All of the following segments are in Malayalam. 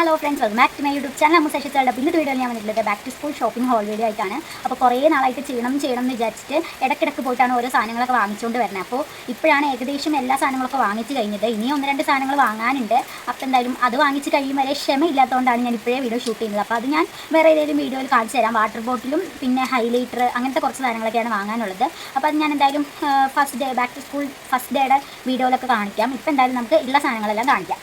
Hello friends, welcome back to my YouTube channel. മുസേഷിച്ചുള്ള ഇന്നത്തെ വീഡിയോ ഞാൻ വന്നിട്ടുള്ളത് back to school shopping haul video ആയിട്ടാണ്. അപ്പോൾ കുറേ നാളായിട്ട് ചെയ്യണം എന്ന് വിചാരിച്ചിട്ട് ഇടയ്ക്കിടയ്ക്ക് പോയിട്ടാണ് ഓരോ സാധനങ്ങളൊക്കെ വാങ്ങിച്ചുകൊണ്ട് വരുന്നത്. അപ്പോൾ ഇപ്പോഴാണ് ഏകദേശം എല്ലാ സാധനങ്ങളൊക്കെ വാങ്ങിച്ച് കഴിഞ്ഞത്. ഇനി 1-2 സാധനങ്ങൾ വാങ്ങാനുണ്ട്. അപ്പോൾ എന്തായാലും അത് വാങ്ങിച്ച് കഴിയും വരെ ക്ഷമയില്ലാത്തതുകൊണ്ടാണ് ഞാൻ ഇപ്പോഴേ വീഡിയോ ഷൂട്ട് ചെയ്യുന്നത്. അപ്പോൾ അത് ഞാൻ വേറെ ഏതെങ്കിലും വീഡിയോയിൽ കാണിച്ചു തരാം. വാട്ടർ ബോട്ടിലും പിന്നെ ഹൈലൈറ്റർ അങ്ങനത്തെ കുറച്ച് സാധനങ്ങളൊക്കെയാണ് വാങ്ങാനുള്ളത്. അപ്പോൾ അത് ഞാൻ എന്തായാലും first day back to school first ഡേയുടെ വീഡിയോയിലൊക്കെ കാണിക്കാം. ഇപ്പോൾ എന്തായാലും നമുക്ക് ഉള്ള സാധനങ്ങളെല്ലാം കാണിക്കാം.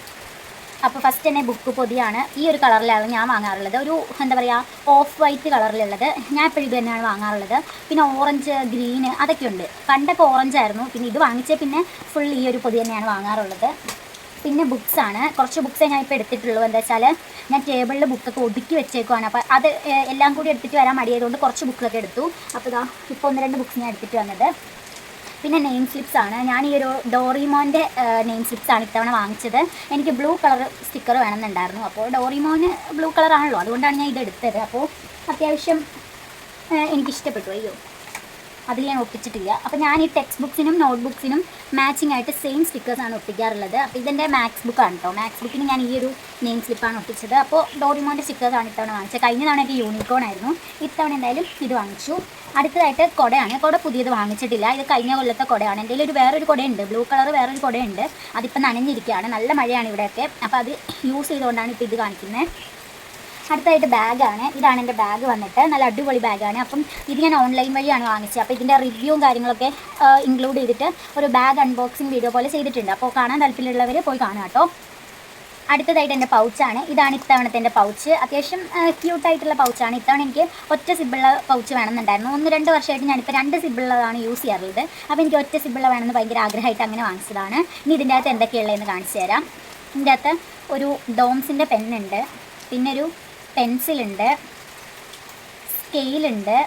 അപ്പോൾ ഫസ്റ്റ് തന്നെ ബുക്ക് പൊതിയാണ്. ഈ ഒരു കളറിലാണ് ഞാൻ വാങ്ങാറുള്ളത്. ഒരു എന്താ പറയുക, ഓഫ് വൈറ്റ് കളറിലുള്ളത് ഞാൻ എപ്പോഴും ഇത് തന്നെയാണ് വാങ്ങാറുള്ളത്. പിന്നെ ഓറഞ്ച്, ഗ്രീന് അതൊക്കെ ഉണ്ട്. പണ്ടൊക്കെ ഓറഞ്ച് ആയിരുന്നു. പിന്നെ ഇത് വാങ്ങിച്ചേ പിന്നെ ഫുൾ ഈ ഒരു പൊതി തന്നെയാണ് വാങ്ങാറുള്ളത്. പിന്നെ ബുക്സാണ്. കുറച്ച് ബുക്സേ ഞാൻ ഇപ്പോൾ എടുത്തിട്ടുള്ളൂ. എന്താ വെച്ചാൽ ഞാൻ ടേബിളിൽ ബുക്കൊക്കെ ഒതുക്കി വെച്ചേക്കുവാണ്. അപ്പോൾ അത് എല്ലാം കൂടി എടുത്തിട്ട് വരാൻ മടിയായതുകൊണ്ട് കുറച്ച് ബുക്കൊക്കെ എടുത്തു. അപ്പോൾ ഇതാ ഇപ്പോൾ 1-2 ബുക്സ് ഞാൻ എടുത്തിട്ട് വന്നത്. പിന്നെ നെയിം സ്ലിപ്സ് ആണ്. ഞാൻ ഈ ഒരു ഡോറിമോൻ്റെ നെയിം സ്ലിപ്സ് ആണ് ഇത്തവണ വാങ്ങിച്ചത്. എനിക്ക് ബ്ലൂ കളർ സ്റ്റിക്കർ വേണമെന്നുണ്ടായിരുന്നു. അപ്പോൾ ഡോറിമോന് ബ്ലൂ കളറാണല്ലോ, അതുകൊണ്ടാണ് ഞാൻ ഇത് എടുത്തത്. അപ്പോൾ അത്യാവശ്യം എനിക്കിഷ്ടപ്പെട്ടു. അയ്യോ, അതിൽ ഞാൻ ഒട്ടിച്ചിട്ടില്ല. അപ്പോൾ ഞാൻ ഈ ടെക്സ്റ്റ് ബുക്സിനും നോട്ട് ബുക്സിനും മാച്ചിങ് ആയിട്ട് സെയിം സ്റ്റിക്കേഴ്സാണ് ഒട്ടിക്കാറുള്ളത്. അപ്പോൾ ഇതെൻ്റെ മാത്സ് ബുക്കാണ് കേട്ടോ. മാത്സ് ബുക്കിന് ഞാൻ ഈ ഒരു നെയിം സ്ലിപ്പാണ് ഒട്ടിച്ചത്. അപ്പോൾ ഡോറിമോൻ്റെ സ്റ്റിക്കേഴ്സാണ് ഇത്തവണ വാങ്ങിച്ചത്. കഴിഞ്ഞ തവണ എനിക്ക് യൂണിക്കോൺ ആയിരുന്നു. ഇത്തവണ എന്തായാലും ഇത് വാങ്ങിച്ചു. അടുത്തതായിട്ട് കുടയാണ്. കുട പുതിയത് വാങ്ങിച്ചിട്ടില്ല. ഇത് കഴിഞ്ഞ കൊല്ലത്തെ കുടയാണ്. എൻ്റെ ഒരു വേറൊരു കുടയുണ്ട്, ബ്ലൂ കളർ വേറൊരു കുടയുണ്ട്. അതിപ്പോൾ നനഞ്ഞിരിക്കുകയാണ്. നല്ല മഴയാണ് ഇവിടെയൊക്കെ. അപ്പോൾ അത് യൂസ് ചെയ്തുകൊണ്ടാണ് ഇപ്പോൾ ഇത് കാണിക്കുന്നത്. അടുത്തായിട്ട് ബാഗാണ്. ഇതാണ് എൻ്റെ ബാഗ് വന്നിട്ട്. നല്ല അടിപൊളി ബാഗാണ്. അപ്പം ഇത് ഞാൻ ഓൺലൈൻ വഴിയാണ് വാങ്ങിച്ചത്. അപ്പോൾ ഇതിൻ്റെ റിവ്യൂവും കാര്യങ്ങളൊക്കെ ഇൻക്ലൂഡ് ചെയ്തിട്ട് ഒരു ബാഗ് അൺബോക്സിങ് വീഡിയോ പോലെ ചെയ്തിട്ടുണ്ട്. അപ്പോൾ കാണാൻ താല്പര്യമുള്ളവർ പോയി കാണാം കേട്ടോ. അടുത്തതായിട്ട് എൻ്റെ പൗച്ചാണ്. ഇതാണ് ഇത്തവണത്തെ എൻ്റെ പൗച്ച്. അത്യാവശ്യം ക്യൂട്ടായിട്ടുള്ള പൗച്ചാണ്. ഇത്തവണ എനിക്ക് ഒറ്റ സിബിളുള്ള പൗച്ച് വേണമെന്നുണ്ടായിരുന്നു. 1-2 വർഷമായിട്ട് ഞാനിപ്പോൾ 2 സിബിളുള്ളതാണ് യൂസ് ചെയ്യാറുള്ളത്. അപ്പോൾ എനിക്ക് ഒറ്റ സിബിളുള്ള വേണമെന്ന് ഭയങ്കര ആഗ്രഹമായിട്ട് അങ്ങനെ വാങ്ങിച്ചതാണ്. ഇനി ഇതിൻ്റെ അകത്ത് എന്തൊക്കെയുള്ളതെന്ന് കാണിച്ചു തരാം. ഇതിൻ്റെ അകത്ത് ഒരു ഡോംസിൻ്റെ പെന്നുണ്ട്, പിന്നെ ഒരു പെൻസിലുണ്ട്, സ്കെയിലുണ്ട്,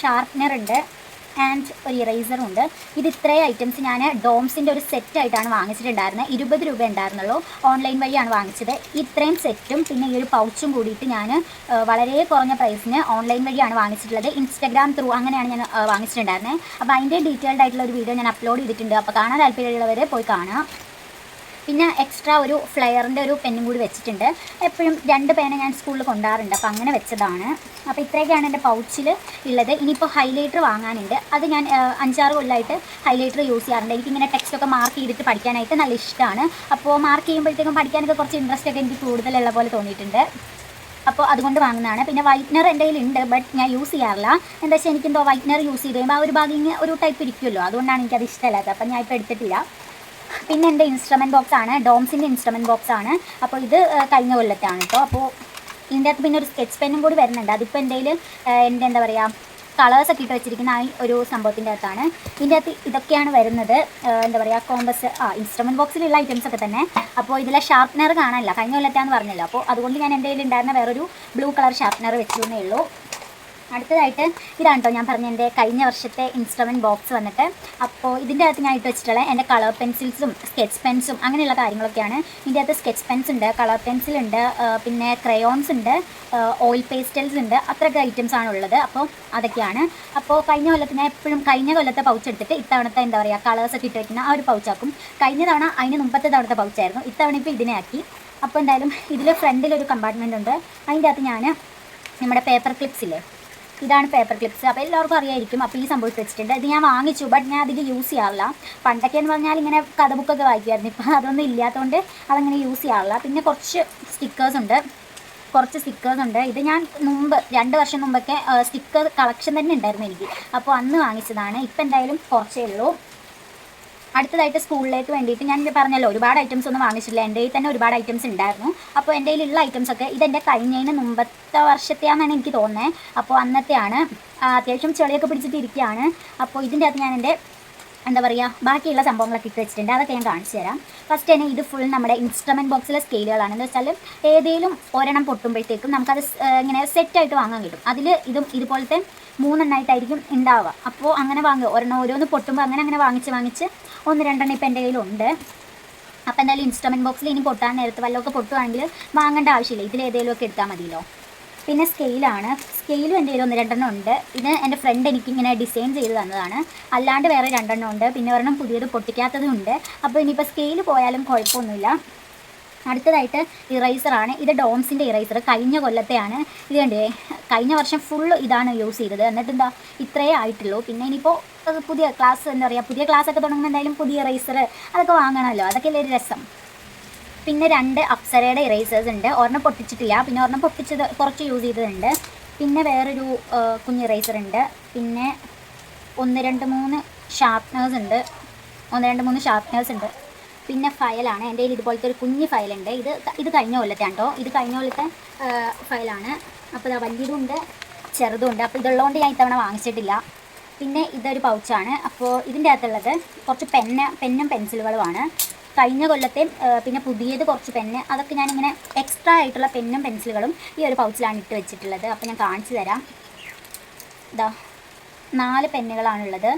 ഷാർപ്നറുണ്ട് ആൻഡ് ഒരു ഇറേസറുണ്ട്. ഇത് ഇത്രയും ഐറ്റംസ് ഞാൻ ഡോംസിൻ്റെ ഒരു സെറ്റായിട്ടാണ് വാങ്ങിച്ചിട്ടുണ്ടായിരുന്നത്. 20 രൂപ ഉണ്ടായിരുന്നുള്ളൂ. ഓൺലൈൻ വഴിയാണ് വാങ്ങിച്ചത്. ഇത്രയും സെറ്റും പിന്നെ ഈ ഒരു പൗച്ചും കൂടിയിട്ട് ഞാൻ വളരെ കുറഞ്ഞ പ്രൈസിന് ഓൺലൈൻ വഴിയാണ് വാങ്ങിച്ചിട്ടുള്ളത്. ഇൻസ്റ്റാഗ്രാം ത്രൂ അങ്ങനെയാണ് ഞാൻ വാങ്ങിച്ചിട്ടുണ്ടായിരുന്നത്. അപ്പോൾ അതിൻ്റെ ഡീറ്റെയിൽഡ് ആയിട്ടുള്ള ഒരു വീഡിയോ ഞാൻ അപ്ലോഡ് ചെയ്തിട്ടുണ്ട്. അപ്പോൾ കാണാൻ താല്പര്യമുള്ളവർ പോയി കാണാം. പിന്നെ എക്സ്ട്രാ ഒരു ഫ്ലെയറിൻ്റെ ഒരു പെന്നും കൂടി വെച്ചിട്ടുണ്ട്. എപ്പോഴും 2 പേന ഞാൻ സ്കൂളിൽ കൊണ്ടുപോകാറുണ്ട്. അപ്പോൾ അങ്ങനെ വെച്ചതാണ്. അപ്പോൾ ഇത്രയൊക്കെയാണ് എൻ്റെ പൗച്ചിൽ ഉള്ളത്. ഇനിയിപ്പോൾ ഹൈലൈറ്റർ വാങ്ങാനുണ്ട്. അത് ഞാൻ 5-6 കൊല്ലമായിട്ട് ഹൈലൈറ്റർ യൂസ് ചെയ്യാറുണ്ട്. എനിക്കിങ്ങനെ ടെക്സ്റ്റൊക്കെ മാർക്ക് ചെയ്തിട്ട് പഠിക്കാനായിട്ട് നല്ല ഇഷ്ടമാണ്. അപ്പോൾ മാർക്ക് ചെയ്യുമ്പോഴത്തേക്കും പഠിക്കാനൊക്കെ കുറച്ച് ഇൻട്രസ്റ്റ് ഒക്കെ എനിക്ക് കൂടുതലുള്ള പോലെ തോന്നിയിട്ടുണ്ട്. അപ്പോൾ അതുകൊണ്ട് വാങ്ങുന്നതാണ്. പിന്നെ വൈറ്റ്നർ എൻ്റെ കയ്യിലുണ്ട്, ബട്ട് ഞാൻ യൂസ് ചെയ്യാറില്ല. എന്താ വെച്ചാൽ എനിക്കെന്തോ വൈറ്റ്നർ യൂസ് ചെയ്ത് കഴിയുമ്പോൾ ആ ഒരു ഭാഗം ഒരു ടൈപ്പ് ഇരിക്കുമല്ലോ, അതുകൊണ്ടാണ് എനിക്കത് ഇഷ്ടമല്ലാത്തത്. അപ്പോൾ ഞാൻ ഇപ്പോൾ എടുത്തിട്ടില്ല. പിന്നെ എൻ്റെ ഇൻസ്ട്രുമെൻറ്റ് ബോക്സാണ്. ഡോംസിൻ്റെ ഇൻസ്ട്രുമെൻറ്റ് ബോക്സാണ്. അപ്പോൾ ഇത് കഴിഞ്ഞ കൊല്ലത്താണ് കേട്ടോ. അപ്പോൾ ഇതിൻ്റെ അകത്ത് പിന്നെ ഒരു സ്കെച്ച് പെന്നും കൂടി വരുന്നുണ്ട്. അതിപ്പോൾ എൻ്റെ എൻ്റെ എന്താ പറയുക, കളേഴ്സൊക്കെ ഇട്ട് വെച്ചിരിക്കുന്ന ആ ഒരു സംഭവത്തിൻ്റെ അകത്താണ്. ഇതിൻ്റെ അകത്ത് ഇതൊക്കെയാണ് വരുന്നത്. എന്താ പറയുക, കോമ്പസ് ഇൻസ്ട്രുമെൻറ്റ് ബോക്സിലുള്ള ഐറ്റംസൊക്കെ തന്നെ. അപ്പോൾ ഇതിലെ ഷാർപ്നർ കാണാനില്ല, കഴിഞ്ഞ കൊല്ലത്താന്ന് പറഞ്ഞല്ലോ. അപ്പോൾ അതുകൊണ്ട് ഞാൻ എൻ്റെ കയ്യിലുണ്ടായിരുന്ന വേറൊരു ബ്ലൂ കളർ ഷാർപ്നർ വെച്ചിരുന്നേ ഉള്ളൂ. അടുത്തതായിട്ട് ഇതാണ് കേട്ടോ ഞാൻ പറഞ്ഞ എൻ്റെ കഴിഞ്ഞ വർഷത്തെ ഇൻസ്ട്രുമെൻറ്റ് ബോക്സ് വന്നിട്ട്. അപ്പോൾ ഇതിൻ്റെ അകത്ത് ഞാൻ ഇട്ട് വെച്ചിട്ടുള്ള എൻ്റെ കളർ പെൻസിൽസും സ്കെച്ച് പെൻസും അങ്ങനെയുള്ള കാര്യങ്ങളൊക്കെയാണ്. ഇതിൻ്റെ അകത്ത് സ്കെച്ച് പെൻസ് ഉണ്ട്, കളർ പെൻസിലുണ്ട്, പിന്നെ ക്രയോൺസ് ഉണ്ട്, ഓയിൽ പേസ്റ്റൽസ് ഉണ്ട്. അത്രയൊക്കെ ഐറ്റംസാണ് ഉള്ളത്. അപ്പോൾ അതൊക്കെയാണ്. അപ്പോൾ കഴിഞ്ഞ കൊല്ലത്ത് ഞാൻ എപ്പോഴും കഴിഞ്ഞ കൊല്ലത്തെ പൗച്ച് എടുത്തിട്ട് ഇത്തവണത്തെ എന്താ പറയുക, കളേഴ്സൊക്കെ ഇട്ട് വയ്ക്കുന്ന ആ ഒരു പൗച്ചാക്കും. കഴിഞ്ഞ തവണ അതിന് മുമ്പത്തെ തവണത്തെ പൗച്ചായിരുന്നു. ഇത്തവണ ഇപ്പോൾ ഇതിനെ ആക്കി. അപ്പോൾ എന്തായാലും ഇതിൽ ഫ്രണ്ടിലൊരു കമ്പാർട്ട്മെൻ്റ് ഉണ്ട്. അതിൻ്റെ അകത്ത് ഞാൻ നമ്മുടെ പേപ്പർ ക്ലിപ്സില്ലേ, ഇതാണ് പേപ്പർ ക്ലിപ്സ്. അപ്പോൾ എല്ലാവർക്കും അറിയായിരിക്കും. അപ്പോൾ ഈ സംഭവം വെച്ചിട്ടുണ്ട്. ഇത് ഞാൻ വാങ്ങിച്ചു, ബട്ട് ഞാൻ അധികം യൂസ് ചെയ്യാറില്ല. പണ്ടൊക്കെ എന്ന് പറഞ്ഞാൽ ഇങ്ങനെ കഥ ബുക്കൊക്കെ വായിക്കുമായിരുന്നു. ഇപ്പോൾ അതൊന്നും ഇല്ലാത്തതുകൊണ്ട് അതങ്ങനെ യൂസ് ചെയ്യാറില്ല. പിന്നെ കുറച്ച് സ്റ്റിക്കേഴ്സ് ഉണ്ട്. ഇത് ഞാൻ 2 വർഷം മുമ്പൊക്കെ സ്റ്റിക്കർ കളക്ഷൻ തന്നെ ഉണ്ടായിരുന്നു എനിക്ക്. അപ്പോൾ അന്ന് വാങ്ങിച്ചതാണ്. ഇപ്പം എന്തായാലും കുറച്ചേ ഉള്ളൂ. അടുത്തതായിട്ട് സ്കൂളിലേക്ക് വേണ്ടിയിട്ട് ഞാൻ പറഞ്ഞല്ലോ, ഒരുപാട് ഐറ്റംസ് ഒന്നും വാങ്ങിച്ചിട്ടില്ല. എൻ്റെ കയ്യിൽ തന്നെ ഒരുപാട് ഐറ്റംസ് ഉണ്ടായിരുന്നു. അപ്പോൾ എൻ്റെ കയ്യിലുള്ള ഐറ്റംസൊക്കെ ഇതെൻ്റെ കഴിഞ്ഞതിന് മുമ്പത്തെ വർഷത്തെയാണെന്നാണ് എനിക്ക് തോന്നുന്നത്. അപ്പോൾ അന്നത്തെയാണ്. അത്യാവശ്യം ചെളിയൊക്കെ പിടിച്ചിട്ടിരിക്കുകയാണ്. അപ്പോൾ ഇതിൻ്റെ അകത്ത് ഞാൻ എൻ്റെ എന്താ പറയുക, ബാക്കിയുള്ള സംഭവങ്ങളൊക്കെ ഇട്ട് വെച്ചിട്ടുണ്ട്. അതൊക്കെ ഞാൻ കാണിച്ചു തരാം. ഫസ്റ്റ് തന്നെ ഇത് ഫുൾ നമ്മുടെ ഇൻസ്ട്രുമെൻറ്റ് ബോക്സിലെ സ്കെയിലുകളാണ്. എന്ന് വെച്ചാൽ ഏതെങ്കിലും ഒരെണ്ണം പൊട്ടുമ്പോഴത്തേക്കും നമുക്കത് ഇങ്ങനെ സെറ്റായിട്ട് വാങ്ങാൻ കിട്ടും. അതിൽ ഇതുപോലത്തെ 3 എണ്ണമായിട്ടായിരിക്കും ഉണ്ടാവുക. അപ്പോൾ അങ്ങനെ ഓരോന്ന് പൊട്ടുമ്പോൾ അങ്ങനെ വാങ്ങിച്ച് 1-2 ഇപ്പോൾ എൻ്റെ കയ്യിലുണ്ട്. അപ്പോൾ എന്തായാലും ഇൻസ്ട്രുമെൻറ്റ് ബോക്സിൽ ഇനി പൊട്ടാൻ നേരത്ത് വല്ലതൊക്കെ പൊട്ടുവാണെങ്കിൽ വാങ്ങേണ്ട ആവശ്യമില്ല. ഇതിലേതെങ്കിലുമൊക്കെ എടുത്താൽ മതിയല്ലോ. പിന്നെ സ്കെയിലാണ്. സ്കെയിലും എൻ്റെ കയ്യിൽ 1-2 ഉണ്ട്. ഇത് എൻ്റെ ഫ്രണ്ട് എനിക്കിങ്ങനെ ഡിസൈൻ ചെയ്ത് തന്നതാണ്. അല്ലാണ്ട് വേറെ 2 ഉണ്ട്. പിന്നെ ഒരെണ്ണം പുതിയത് പൊട്ടിക്കാത്തതും ഉണ്ട്. അപ്പോൾ ഇനിയിപ്പോൾ സ്കെയിൽ പോയാലും കുഴപ്പമൊന്നുമില്ല. അടുത്തതായിട്ട് ഇറൈസറാണ്. ഇത് ഡോംസിൻ്റെ ഇറൈസർ, കഴിഞ്ഞ കൊല്ലത്തെയാണ്. ഇത് കണ്ടേ, കഴിഞ്ഞ വർഷം ഫുള്ള് ഇതാണ് യൂസ് ചെയ്തത്. എന്നിട്ട് എന്താ ഇത്രയേ ആയിട്ടുള്ളൂ. പിന്നെ ഇനിയിപ്പോൾ പുതിയ ക്ലാസ്, എന്താ പറയുക, പുതിയ ക്ലാസ്സൊക്കെ തുടങ്ങുമ്പോൾ എന്തായാലും പുതിയ ഇറൈസർ അതൊക്കെ വാങ്ങണമല്ലോ, അതൊക്കെ അല്ലേ ഒരു രസം. പിന്നെ 2 അപ്സരയുടെ ഇറൈസേഴ്സ് ഉണ്ട്. ഒരെണ്ണം പൊട്ടിച്ചിട്ടില്ല, പിന്നെ ഒരെണ്ണം പൊട്ടിച്ചത് കുറച്ച് യൂസ് ചെയ്തതുണ്ട്. പിന്നെ വേറൊരു കുഞ്ഞ് ഇറൈസർ ഉണ്ട്. പിന്നെ 1 2 3 ഷാർപ്നേഴ്സ് ഉണ്ട്. 1 2 3 ഷാർപ്നേഴ്സ് ഉണ്ട്. പിന്നെ ഫയലാണ്. എൻ്റെ കയ്യിൽ ഇതുപോലത്തെ ഒരു കുഞ്ഞ് ഫയലുണ്ട്. ഇത് കഴിഞ്ഞ കൊല്ലത്തെ കേട്ടോ. ഇത് കഴിഞ്ഞ കൊല്ലത്തെ ഫയലാണ്. അപ്പോൾ ഇതാ വലിയതും ഉണ്ട് ചെറുതും ഉണ്ട്. അപ്പോൾ ഇതുള്ളതുകൊണ്ട് ഞാൻ ഇത്തവണ വാങ്ങിച്ചിട്ടില്ല. പിന്നെ ഇതൊരു പൗച്ചാണ്. അപ്പോൾ ഇതിൻ്റെ അകത്തുള്ളത് കുറച്ച് പെന്നും പെൻസിലുകളുമാണ്. കഴിഞ്ഞ കൊല്ലത്തെ പിന്നെ പുതിയത് കുറച്ച് പെന്ന്, അതൊക്കെ ഞാനിങ്ങനെ എക്സ്ട്രാ ആയിട്ടുള്ള പെന്നും പെൻസിലുകളും ഈ ഒരു പൗച്ചിലാണ് ഇട്ട് വെച്ചിട്ടുള്ളത്. അപ്പോൾ ഞാൻ കാണിച്ചു തരാം. ഇതാ 4 പെന്നുകളാണുള്ളത്.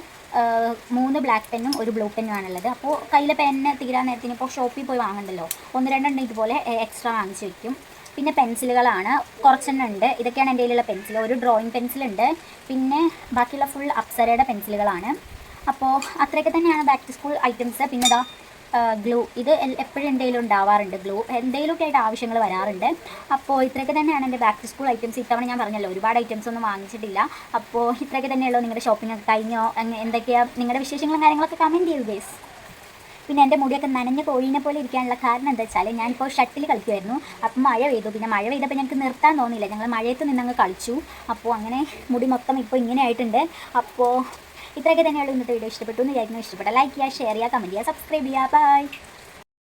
3 ബ്ലാക്ക് പെന്നും 1 ബ്ലൂ പെന്നുമാണുള്ളത്. അപ്പോൾ കയ്യിലെ പെന്ന് തീരാൻ നേരത്തിന് ഇപ്പോൾ ഷോപ്പിൽ പോയി വാങ്ങണ്ടല്ലോ, 1 2 ഇതുപോലെ എക്സ്ട്രാ വാങ്ങിച്ച് വയ്ക്കും. പിന്നെ പെൻസിലുകളാണ്, കുറച്ചെണ്ണം ഉണ്ട്. ഇതൊക്കെയാണ് എൻ്റെ കയ്യിലുള്ള പെൻസിൽ. ഒരു ഡ്രോയിങ് പെൻസിലുണ്ട്. പിന്നെ ബാക്കിയുള്ള ഫുൾ അപ്സരയുടെ പെൻസിലുകളാണ്. അപ്പോൾ അത്രയൊക്കെ തന്നെയാണ് ബാക്ക് ടു സ്കൂൾ ഐറ്റംസ്. പിന്നെ ഇതാ ഗ്ലൂ, ഇത് എപ്പോഴും എന്തെങ്കിലും ഉണ്ടാവാറുണ്ട്. ഗ്ലൂ എന്തെങ്കിലുമൊക്കെ ആയിട്ട് ആവശ്യങ്ങൾ വരാറുണ്ട്. അപ്പോൾ ഇത്രയൊക്കെ തന്നെയാണ് എൻ്റെ ബാക്ക് ടു സ്കൂൾ ഐറ്റംസ്. ഇത്തവണ ഞാൻ പറഞ്ഞല്ലോ ഒരുപാട് ഐറ്റംസ് ഒന്നും വാങ്ങിച്ചിട്ടില്ല. അപ്പോൾ ഇത്രയൊക്കെ തന്നെയുള്ളൂ. നിങ്ങളുടെ ഷോപ്പിംഗ് ഒക്കെ കഴിഞ്ഞോ? എന്തൊക്കെയാണ് നിങ്ങളുടെ വിശേഷങ്ങളും കാര്യങ്ങളൊക്കെ കമൻറ്റ് ചെയ്യൂ ഗൈസ്. പിന്നെ എൻ്റെ മുടിയൊക്കെ നനഞ്ഞ കോഴീനെ പോലെ ഇരിക്കാനുള്ള കാരണം എന്താ വെച്ചാൽ ഞാനിപ്പോൾ ഷട്ടിൽ കളിക്കുമായിരുന്നു. അപ്പം മഴ പെയ്തു. പിന്നെ മഴ പെയ്തപ്പോൾ ഞങ്ങൾക്ക് നിർത്താൻ തോന്നിയില്ല, ഞങ്ങൾ മഴയത്ത് നിന്നങ്ങ് കളിച്ചു. അപ്പോൾ അങ്ങനെ മുടി മൊത്തം ഇപ്പോൾ ഇങ്ങനെ ആയിട്ടുണ്ട്. അപ്പോൾ ഇത്രയൊക്കെ തന്നെയുള്ളൂ ഇന്നത്തെ വീഡിയോ. ഇഷ്ടപ്പെട്ടു എന്ന് വിചാരിക്കുന്നു. ഇഷ്ടപ്പെട്ട ലൈക്ക് ചെയ്യുക, ഷെയർ ചെയ്യുക, കമൻറ്റ് ചെയ്യുക, സബ്സ്ക്രൈബ് ചെയ്യുക. ബൈ.